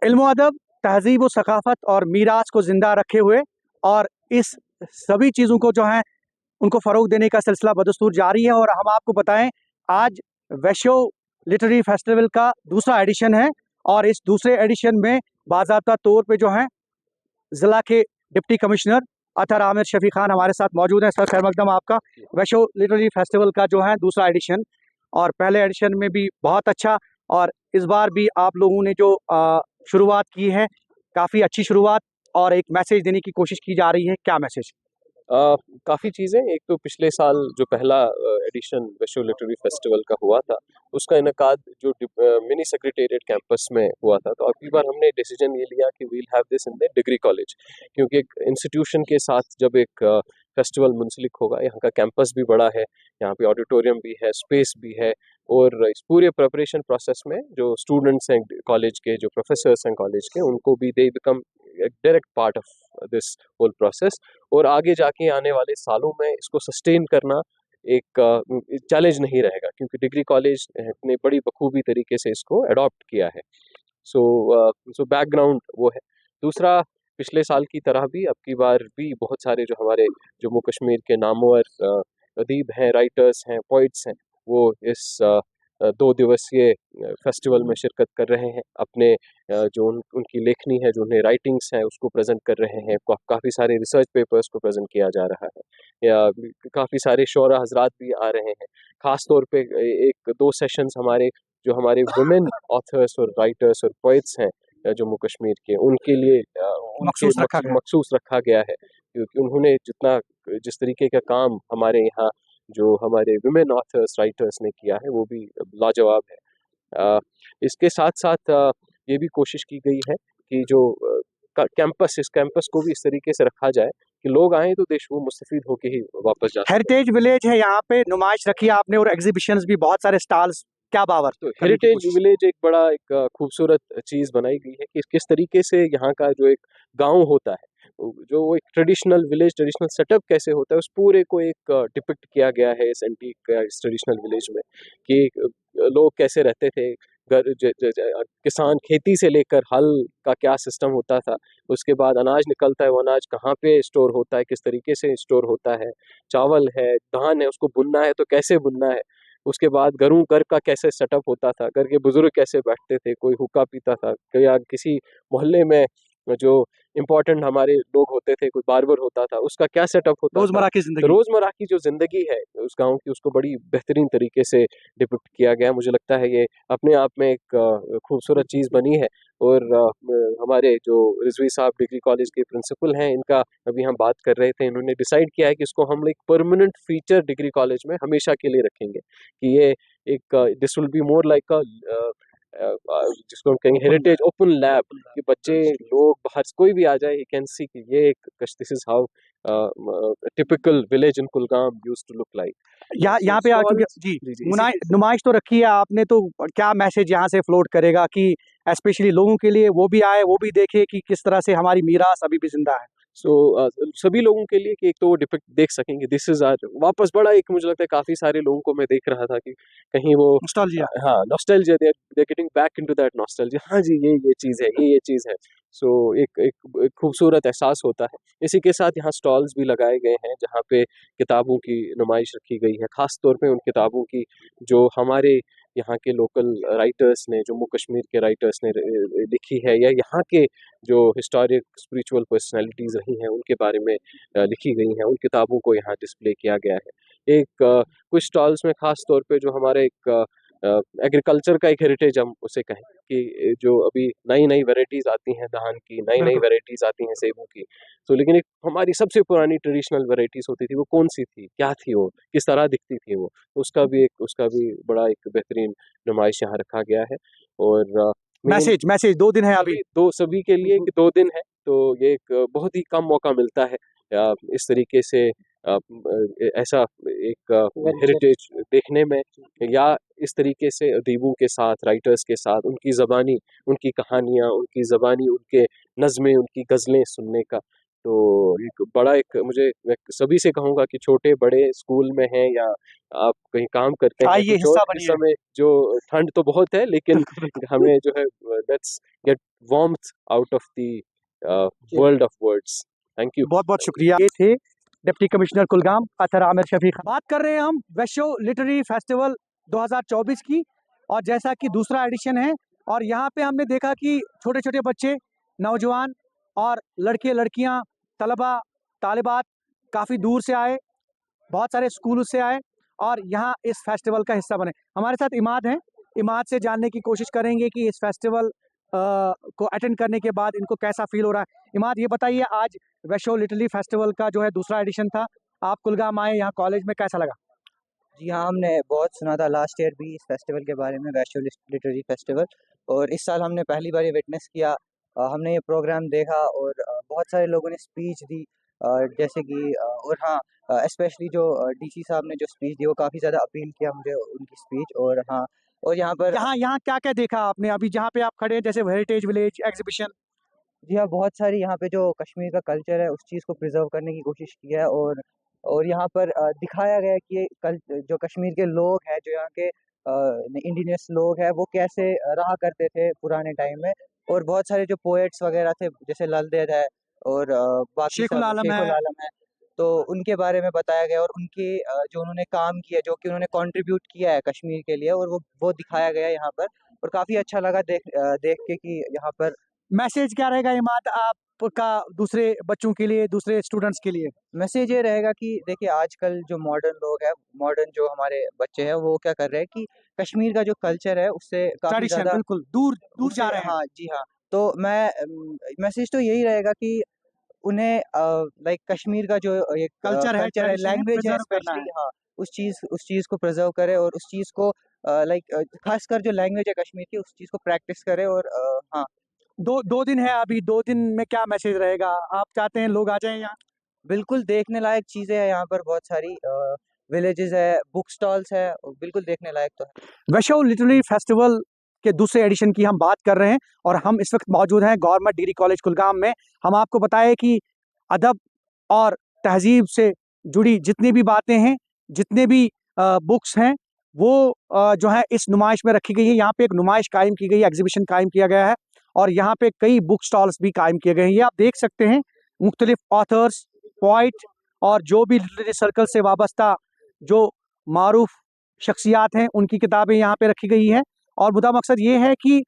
इल्म अदब, तहज़ीब व सकाफ़त और मीरास को ज़िंदा रखे हुए और इस सभी चीज़ों को जो है उनको फ़रोग़ देने का सिलसिला बदस्तूर जारी है। और हम आपको बताएं, आज वैश्यो लिटरेरी फेस्टिवल का दूसरा एडिशन है और इस दूसरे एडिशन में बाज़ाब्ता तौर पे जो है ज़िला के डिप्टी कमिश्नर अतहर आमिर शफ़ी खान हमारे साथ मौजूद हैं। सर, खैर मकदम आपका। वैश्यो लिटरेरी फेस्टिवल का जो है दूसरा एडिशन, और पहले एडिशन में भी बहुत अच्छा, और इस बार भी आप लोगों ने जो शुरुआत की है, काफ़ी अच्छी शुरुआत, और एक मैसेज देने की कोशिश की जा रही है। क्या मैसेज? काफ़ी चीज़ें। एक तो पिछले साल जो पहला एडिशन वैश्यो लिटरेरी फेस्टिवल का हुआ था, उसका इनकाद जो मिनी सेक्रेटेरिएट कैंपस में हुआ था। तो अगली बार हमने डिसीजन ये लिया कि we'll have this in the degree college, क्योंकि एक इंस्टीट्यूशन के साथ जब एक फेस्टिवल मुंसलिक होगा, यहाँ का कैंपस भी बड़ा है, यहाँ पे ऑडिटोरियम भी है, स्पेस भी है, और इस पूरे प्रिपरेशन प्रोसेस में जो स्टूडेंट्स हैं कॉलेज के, जो प्रोफेसर्स हैं कॉलेज के, उनको भी they become direct part of this whole process. और आगे जाके आने वाले सालों में इसको सस्टेन करना एक चैलेंज नहीं रहेगा, क्योंकि डिग्री कॉलेज ने बड़ी बखूबी तरीके से इसको अडॉप्ट किया है। सो बैकग्राउंड वो है। दूसरा, पिछले साल की तरह भी अब की बार भी बहुत सारे जो हमारे जम्मू कश्मीर के नामवर अदीब हैं, राइटर्स हैं, पोइट्स हैं, वो इस 2 दिवसीय फेस्टिवल में शिरकत कर रहे हैं। अपने जो उनकी लेखनी है, जो उन्हें राइटिंग्स हैं, उसको प्रेजेंट कर रहे हैं। काफ़ी सारे रिसर्च पेपर्स को प्रेजेंट किया जा रहा है, या काफ़ी सारे शोरा हजरात भी आ रहे हैं। ख़ास तौर पे एक 2 सेशंस हमारे जो हमारे वुमेन ऑथर्स और राइटर्स और पोइट्स हैं जम्मू कश्मीर के, उनके लिए मखसूस रखा गया है, क्योंकि उन्होंने जिस तरीके का काम हमारे यहाँ जो हमारे वुमेन ऑथर्स राइटर्स ने किया है, वो भी लाजवाब है। इसके साथ साथ ये भी कोशिश की गई है कि जो इस कैंपस को भी इस तरीके से रखा जाए कि लोग आए तो देश वो मुस्तफीद होके ही वापस जा सकें। हेरिटेज विलेज है, यहाँ पे नुमाइश रखी है आपने, और एग्जीबिशंस भी, बहुत सारे स्टॉल्स, क्या बावर तो हेरिटेज विलेज एक बड़ा एक खूबसूरत चीज़ बनाई गई है कि किस तरीके से यहाँ का जो एक गांव होता है, जो वो एक ट्रेडिशनल सेटअप कैसे होता है, उस पूरे को एक डिपिक्ट किया गया है इस एंटीक इस ट्रेडिशनल विलेज में, कि लोग कैसे रहते थे। किसान खेती से लेकर हल का क्या सिस्टम होता था, उसके बाद अनाज निकलता है, वो अनाज कहाँ पे स्टोर होता है, किस तरीके से स्टोर होता है, चावल है, धान है, उसको बुनना है तो कैसे बुनना है, उसके बाद घर का कैसे सेटअप होता था, घर के बुजुर्ग कैसे बैठते थे, कोई हुक्का पीता था, या किसी मोहल्ले में जो इम्पोर्टेंट हमारे लोग होते थे, कोई बार्बर होता था, उसका क्या सेटअप होता था। रोजमर्रा की जो जिंदगी है उस गांव की, उसको बड़ी बेहतरीन तरीके से डिपिक्ट किया गया। मुझे लगता है ये अपने आप में एक खूबसूरत चीज़ बनी है। और हमारे जो रिजवी साहब डिग्री कॉलेज के प्रिंसिपल हैं, इनका अभी हम बात कर रहे थे, इन्होंने डिसाइड किया है कि इसको हम एक परमानेंट फीचर डिग्री कॉलेज में हमेशा के लिए रखेंगे, कि ये एक this will be more like जिसको हम कहेंगे हेरिटेज ओपन लैब, कि बच्चे लोग बाहर से कोई भी आ जाए, ही कैन सी कि ये एक this is how typical village in Kulgam used to look like. यहाँ पे जी, नुमाइश तो रखी है आपने, तो क्या मैसेज यहाँ से फ्लोट करेगा कि स्पेशली लोगों के लिए वो भी आए, वो भी देखे कि किस तरह से हमारी मीरास अभी भी जिंदा है। सभी लोगों के लिए कि एक तो वो डिपिक्ट देख सकेंगे, दिस इज आर वापस बड़ा एक, मुझे लगता है काफी सारे लोगों को मैं देख रहा था कि कहीं वो नॉस्टैल्जिया, हाँ nostalgia, they are getting back into that nostalgia, हाँ जी ये चीज़ है, ये चीज़ है। एक खूबसूरत एहसास होता है। इसी के साथ यहाँ स्टॉल्स भी लगाए गए हैं, जहाँ पे किताबों की नुमाइश रखी गई है, खास तौर पे उन किताबों की जो हमारे यहाँ के लोकल राइटर्स ने, जम्मू कश्मीर के राइटर्स ने लिखी है, या यहाँ के जो हिस्टोरिक स्पिरिचुअल पर्सनैलिटीज़ रही हैं उनके बारे में लिखी गई हैं, उन किताबों को यहाँ डिस्प्ले किया गया है। कुछ स्टॉल्स में खास तौर पे जो हमारे एक एग्रीकल्चर का एक हेरिटेज हम उसे कहें, कि जो अभी नई वैरायटीज़ आती हैं धान की, नई वैरायटीज़ आती हैं सेबों की, तो लेकिन एक हमारी सबसे पुरानी ट्रेडिशनल वैरायटीज़ होती थी, वो कौन सी थी, क्या थी वो, किस तरह दिखती थी वो, उसका भी बड़ा एक बेहतरीन नुमाइश यहाँ रखा गया है। और मैसेज 2 दिन है अभी, सभी के लिए कि 2 दिन है, तो ये एक बहुत ही कम मौका मिलता है इस तरीके से ऐसा एक हेरिटेज देखने में, या इस तरीके से अदीबों के साथ, राइटर्स के साथ, उनकी ज़बानी, उनकी कहानियाँ, उनकी ज़बानी, उनके नज़में, उनकी गज़लें सुनने का। तो एक बड़ा एक मैं सभी से कहूँगा कि छोटे बड़े स्कूल में हैं या आप कहीं काम करते हैं आइए कुछ और, हिस्सा इस बनिए। समय जो ठंड तो बहुत है लेकिन बिल्कुल बिल्कुल। हमें जो है let's get warmth out of the world of words. Thank you. बहुत बहुत शुक्रिया। ये थे डिप्टी कमिश्नर कुलगाम अतर आमिर शफीक। बात कर रहे हैं हम वैश्यो लिटरेरी फेस्टिवल 2024 की, और जैसा कि दूसरा एडिशन है, और यहाँ पे हमने देखा कि छोटे छोटे बच्चे, नौजवान और लड़के लड़कियाँ, तलबा तालिबात काफ़ी दूर से आए, बहुत सारे स्कूल से आए और यहाँ इस फेस्टिवल का हिस्सा बने। हमारे साथ इमाद हैं, इमाद से जानने की कोशिश करेंगे कि इस फेस्टिवल को अटेंड करने के बाद इनको कैसा फील हो रहा है। इमाद, ये बताइए, आज वैश्यो लिटरेरी फेस्टिवल का जो है दूसरा एडिशन था, आप कुलगाम आए, यहाँ कॉलेज में कैसा लगा? जी हाँ, हमने बहुत सुना था लास्ट ईयर भी इस फेस्टिवल के बारे में, वैश्यो लिटरेरी फेस्टिवल, और इस साल हमने पहली बार ये विटनेस किया। हमने ये प्रोग्राम देखा और बहुत सारे लोगों ने स्पीच दी, जैसे कि और हाँ, स्पेशली जो डीसी साहब ने जो स्पीच दी वो काफ़ी ज़्यादा अपील किया मुझे उनकी स्पीच। और हाँ, और यहाँ पर यहाँ यहाँ क्या क्या देखा आपने अभी जहाँ पे आप खड़े हैं, जैसे हेरिटेज विलेज एग्जीबिशन? जी हाँ, बहुत सारी यहाँ पे जो कश्मीर का कल्चर है उस चीज़ को प्रिज़र्व करने की कोशिश की है। और यहाँ पर दिखाया गया है कि ये जो कश्मीर के लोग हैं, जो यहाँ के इंडिजिनस लोग हैं, वो कैसे रहा करते थे पुराने टाइम में। और बहुत सारे जो पोएट्स वगैरह थे, जैसे लल देद है और बाकी शेखुल सब आलम शेखुल है। आलम है, तो उनके बारे में बताया गया और उनके जो उन्होंने काम किया, जो कि उन्होंने कंट्रीब्यूट किया है कश्मीर के लिए, और वो दिखाया गया है यहाँ पर। और काफ़ी अच्छा लगा देख के कि यहाँ पर मैसेज क्या रहेगा इमाद आपका दूसरे बच्चों के लिए, दूसरे स्टूडेंट्स के लिए? मैसेज ये रहेगा कि देखिए आजकल जो मॉडर्न लोग हैं, मॉडर्न जो हमारे बच्चे हैं, वो क्या कर रहे हैं कि कश्मीर का जो कल्चर है उससे काफ़ी ट्रेडिशन ज़्यादा बिल्कुल दूर दूर उससे जा रहे हैं। हाँ, जी हाँ। तो मैं मैसेज तो यही रहेगा कि उन्हें लाइक कश्मीर का जो एक कल्चर है, कल्चर है, ट्रेडिशन है, लैंग्वेज है प्रिजर्व करना स्पेशली, है। हाँ, उस चीज़ को प्रिज़र्व करे और उस चीज़ को लाइक ख़ासकर जो लैंग्वेज है कश्मीर की, उस चीज़ को प्रैक्टिस करे। और हाँ, दो दो दिन है अभी, 2 दिन में क्या मैसेज रहेगा? आप चाहते हैं लोग आ जाएँ यहाँ? बिल्कुल देखने लायक चीज़ें हैं यहाँ पर बहुत सारी, विलेजेस है, बुक स्टॉल्स है, बिल्कुल देखने लायक तो है। वैश्यो लिटरेरी फेस्टिवल के दूसरे एडिशन की हम बात कर रहे हैं, और हम इस वक्त मौजूद हैं गवर्नमेंट डिग्री कॉलेज कुलगाम में। हम आपको बताएं कि अदब और तहजीब से जुड़ी जितनी भी बातें हैं, जितने भी बुक्स हैं, वो जो है इस नुमाइश में रखी गई है। यहाँ पे एक नुमाइश कायम की गई है, एग्जीबिशन कायम किया गया है, और यहाँ पे कई बुक स्टॉल्स भी कायम किए गए हैं। ये आप देख सकते हैं, मुख्तलिफ ऑथर्स, पोइट और जो भी लिटरेरी सर्कल से वाबस्ता जो मारूफ शख्सियात हैं, उनकी किताबें यहाँ पे रखी गई हैं। और मुद्दा मकसद ये है कि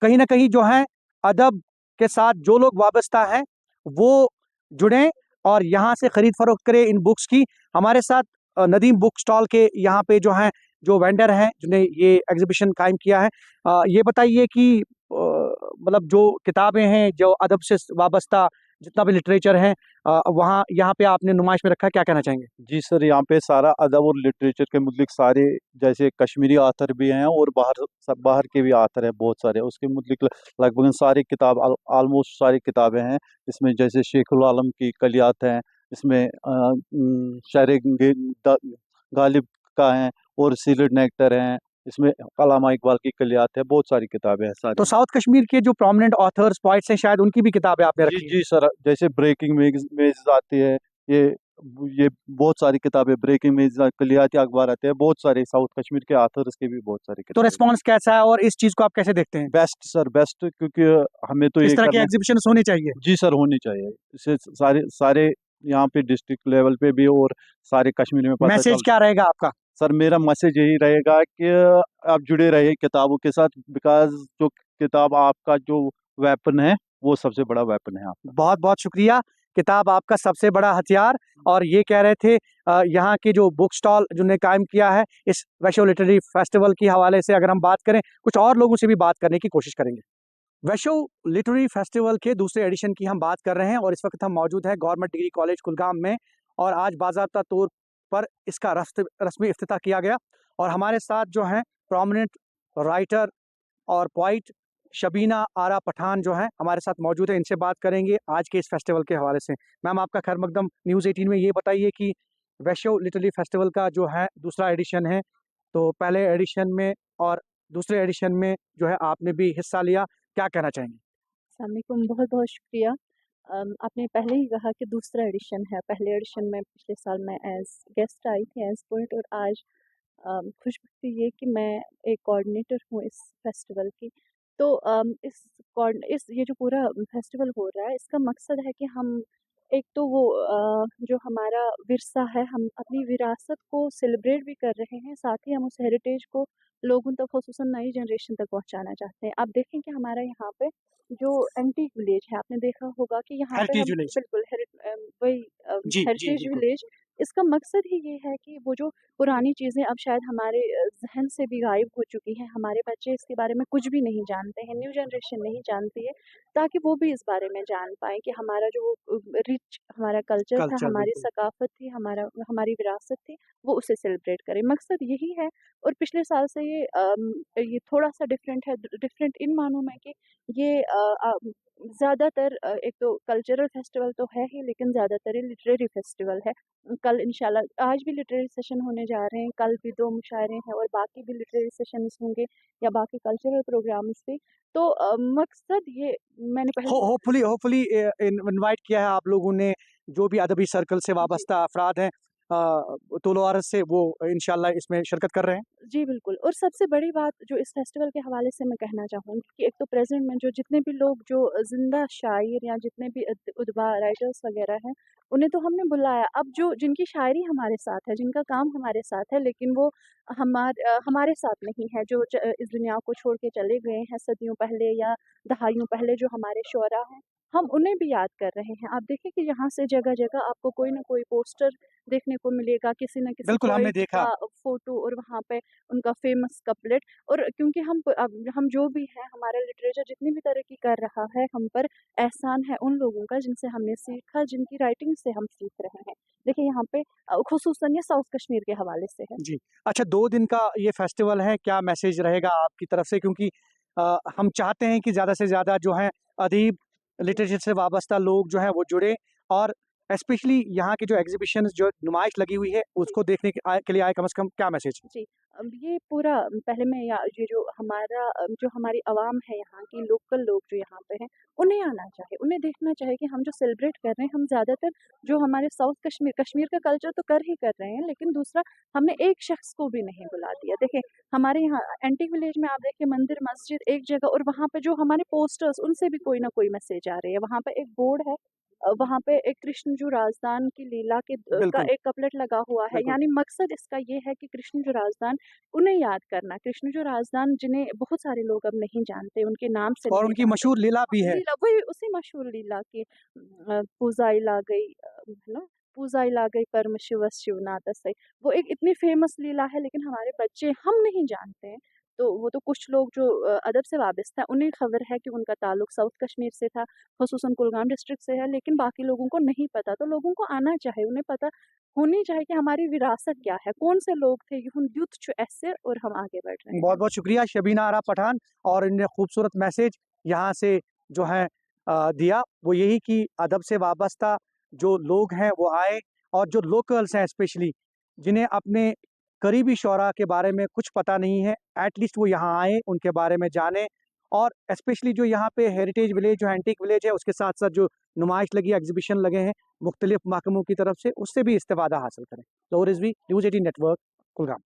कहीं ना कहीं जो है अदब के साथ जो लोग वाबस्ता हैं वो जुड़ें और यहाँ से खरीद फरोख्त करें इन बुक्स की। हमारे साथ नदीम बुक स्टॉल के यहाँ पे जो हैं, जो वेंडर हैं जिन्हें ये एग्जीबिशन कायम किया है, ये बताइए कि मतलब जो किताबें हैं, जो अदब से वाबस्ता जितना भी लिटरेचर है, वहाँ यहाँ पे आपने नुमाइश में रखा है, क्या कहना चाहेंगे? जी सर, यहाँ पे सारा अदब और लिटरेचर के मुतलिक सारे, जैसे कश्मीरी आथर भी हैं और बाहर के भी आथर हैं बहुत सारे, उसके मुतलिक लगभग सारी किताब, आलमोस्ट सारी किताबें हैं इसमें। जैसे शेखुल आलम की कलियात हैं इसमें, शायर गालिब का है, और सीलेट नेक्टर हैं इसमें, अल्लामा इकबाल की कलियात है, बहुत सारी किताबें हैं तो सारी। साउथ कश्मीर के जो प्रोमिनेंट ऑथर्स पोइट्स हैं, शायद उनकी भी किताबें आपने जी रखी हैं। जी सर, जैसे ब्रेकिंग मेज आती है, ये ये बहुत सारी किताबें, ब्रेकिंग मेज, कलियाती अखबार आते हैं, बहुत सारे साउथ कश्मीर के आथर्स की भी बहुत सारी तो किताबें। रिस्पॉन्स कैसा है और इस चीज़ को आप कैसे देखते हैं? बेस्ट सर, बेस्ट, क्योंकि हमें तो इस ये तरह के करना। एग्जीबिशन होने चाहिए। जी सर, होनी चाहिए, इससे सारे सारे यहाँ पे डिस्ट्रिक्ट लेवल पे भी और सारे कश्मीर में पता मैसेज चल। क्या रहेगा आपका? सर मेरा मैसेज यही रहेगा कि आप जुड़े रहिए किताबों के साथ, बिकॉज जो किताब आपका जो वेपन है, वो सबसे बड़ा वेपन है आपका। बहुत बहुत शुक्रिया। किताब आपका सबसे बड़ा हथियार। और ये कह रहे थे यहाँ के जो बुक स्टॉल जिन्होंने कायम किया है इस वैश्यो लिटरेरी फेस्टिवल की हवाले से, अगर हम बात करें, कुछ और लोगों से भी बात करने की कोशिश करेंगे। वैश्यो लिटरेरी फेस्टिवल के दूसरे एडिशन की हम बात कर रहे हैं, और इस वक्त हम मौजूद हैं गवर्नमेंट डिग्री कॉलेज कुलगाम में, और आज बाज़ाब्ता तौर पर इसका रस्मी इफ्तिताह किया गया। और हमारे साथ जो हैं प्रोमिनेंट राइटर और पोइट शबीना आरा पठान जो हैं हमारे साथ मौजूद है, इनसे बात करेंगे आज के इस फेस्टिवल के हवाले से। मैम, आपका खैर मकदम न्यूज़ 18 में। ये बताइए कि वैश्यो लिटरेरी फेस्टिवल का जो है दूसरा एडिशन है, तो पहले एडिशन में और दूसरे एडिशन में जो है आपने भी हिस्सा लिया, क्या कहना चाहेंगे? अस्सलाम वालेकुम, बहुत बहुत शुक्रिया। आपने पहले ही कहा कि दूसरा एडिशन है। पहले एडिशन में पिछले साल मैं एज़ गेस्ट आई थी, एज़ पोएट, और आज खुशबख्ती ये कि मैं एक कोऑर्डिनेटर हूँ इस फेस्टिवल की। तो इस ये जो पूरा फेस्टिवल हो रहा है, इसका मकसद है कि हम एक तो वो जो हमारा विरसा है, हम अपनी विरासत को सेलिब्रेट भी कर रहे हैं, साथ ही हम उस हेरिटेज को लोगों तक, ख़ुसूसन नई जनरेशन तक पहुँचाना चाहते हैं। आप देखें कि हमारा यहाँ पे जो एंटीक विलेज है, आपने देखा होगा कि यहाँ पे हेरिटेज हम विलेज। बिल्कुल वही जी, हेरिटेज बिल्कुल। विलेज, इसका मकसद ही ये है कि वो जो पुरानी चीज़ें अब शायद हमारे ज़हन से भी गायब हो चुकी हैं, हमारे बच्चे इसके बारे में कुछ भी नहीं जानते हैं, न्यू जनरेशन नहीं जानती है, ताकि वो भी इस बारे में जान पाएँ कि हमारा जो रिच हमारा कल्चर था, कल्चर हमारी बिल्कुल। सकाफ़त थी, हमारी विरासत थी, वो उसे सेलिब्रेट करें। मकसद यही है। और पिछले साल से ये थोड़ा-सा डिफरेंट है, डिफरेंट इन मानों में कि ये ज़्यादातर एक तो कल्चरल फेस्टिवल तो है ही, लेकिन ज़्यादातर ये लिटरेरी फेस्टिवल है। कल इंशाल्लाह आज भी लिटरेरी सेशन होने जा रहे हैं, कल भी 2 मुशायरे हैं और बाकी भी लिटरेरी सेशंस होंगे या बाकी कल्चरल प्रोग्राम्स भी। तो मकसद ये मैंने पहले होपफुली होपफुली इनवाइट किया है आप लोगों ने जो भी अदबी सर्कल से जी, वाबस्ता अफराद हैं तौलो अर्ज़ से, वो इंशाल्लाह इसमें शिरकत कर रहे हैं। जी, बिल्कुल। और सबसे बड़ी बात जो इस फेस्टिवल के हवाले से मैं कहना चाहूँगी कि एक तो प्रेज़ेंट में जो जितने भी लोग जो ज़िंदा शायर या जितने भी उदबा राइटर्स वग़ैरह हैं, उन्हें तो हमने बुलाया। अब जो जिनकी शायरी हमारे साथ है, जिनका काम हमारे साथ है, लेकिन वो हमारे साथ नहीं है, जो इस दुनिया को छोड़ के चले गए हैं सदियों पहले या दहाइयों पहले, जो हमारे शुअरा हैं, हम उन्हें भी याद कर रहे हैं। आप देखिए कि यहाँ से जगह-जगह आपको कोई न कोई पोस्टर देखने को मिलेगा, किसी न किसी बिल्कुल, हमने पोएट देखा। का फ़ोटो, और वहाँ पे उनका फ़ेमस कपलेट। और क्योंकि हम जो भी हैं, हमारा लिटरेचर जितनी भी तरक्की कर रहा है, हम पर एहसान है उन लोगों का जिनसे हमने सीखा, जिनकी राइटिंग से हम सीख रहे हैं। देखिए यहाँ पे ख़ुसूसन ये साउथ कश्मीर के हवाले से है। जी। अच्छा, 2 दिन का ये फेस्टिवल है, क्या मैसेज रहेगा आपकी तरफ से? क्योंकि हम चाहते हैं कि ज़्यादा से ज़्यादा जो हैं अदीब, लिटरेचर से वाबस्ता लोग जो हैं वो जुड़ें, और स्पेशली यहाँ की जो एग्ज़िबिशन्स, जो नुमाइश लगी हुई है, उसको देखने के लिए आए, कम से कम क्या मैसेज? जी। अब ये पूरा पहले मैं या ये जो हमारी आवाम है यहाँ की, लोकल लोग जो यहाँ पे हैं, उन्हें आना चाहिए, उन्हें देखना चाहिए कि हम जो सेलिब्रेट कर रहे हैं, हम ज़्यादातर जो हमारे साउथ कश्मीर का कल्चर तो कर ही कर रहे हैं, लेकिन दूसरा हमने एक शख्स को भी नहीं बुला दिया। देखिए, हमारे यहाँ एंटीक विलेज में आप देखिए मंदिर, मस्जिद एक जगह, और वहाँ पे जो हमारे पोस्टर्स, उनसे भी कोई ना कोई मैसेज आ रही है। वहाँ पे एक बोर्ड है, वहाँ पे एक कृष्ण जो राजदान की लीला का बिल्कुल, एक कपलेट लगा हुआ है। बिल्कुल। यानी मकसद इसका ये है कि कृष्ण जो राजदान, उन्हें याद करना। कृष्ण जो राजदान, जिन्हें बहुत सारे लोग अब नहीं जानते, उनके नाम से और नहीं उनकी जानते। मशहूर लीला भी है। लीला वही उसी मशहूर लीला की पूजाई ला गई, है ना? पूजाई ला गई परम शिवस शिवनाथसई। वो एक इतनी फ़ेमस लीला है, लेकिन हमारे बच्चे हम नहीं जानते हैं। तो वो तो कुछ लोग जो अदब से वाबस्ता हैं, उन्हें ख़बर है कि उनका ताल्लुक साउथ कश्मीर से था, ख़ुसूसन कुलगाम डिस्ट्रिक्ट से है, लेकिन बाकी लोगों को नहीं पता। तो लोगों को आना चाहिए, उन्हें पता होनी चाहिए कि हमारी विरासत क्या है, कौन से लोग थे, यूँ द्युत छु ऐसे, और हम आगे बढ़ रहे हैं। बहुत-बहुत शुक्रिया शबीना आरा पठान, और इन्होंने खूबसूरत मैसेज यहाँ से जो है दिया, वो यही कि अदब से वाबस्ता जो लोग हैं वो आएँ, और जो लोकल्स हैं स्पेशली, जिन्हें अपने करीबी शुरा के बारे में कुछ पता नहीं है, एट लीस्ट वो यहाँ आएँ, उनके बारे में जानें, और स्पेशली जो यहाँ पे हेरिटेज विलेज, जो एंटीक विलेज है, उसके साथ-साथ जो नुमाइश लगी, एग्ज़िबिशन लगे हैं मुख्तलिफ़ महकमों की तरफ से, उससे भी इस्तिफ़ादा हासिल करें। ज़ोहर रिज़वी, न्यूज़ 18 नेटवर्क, कुलगाम।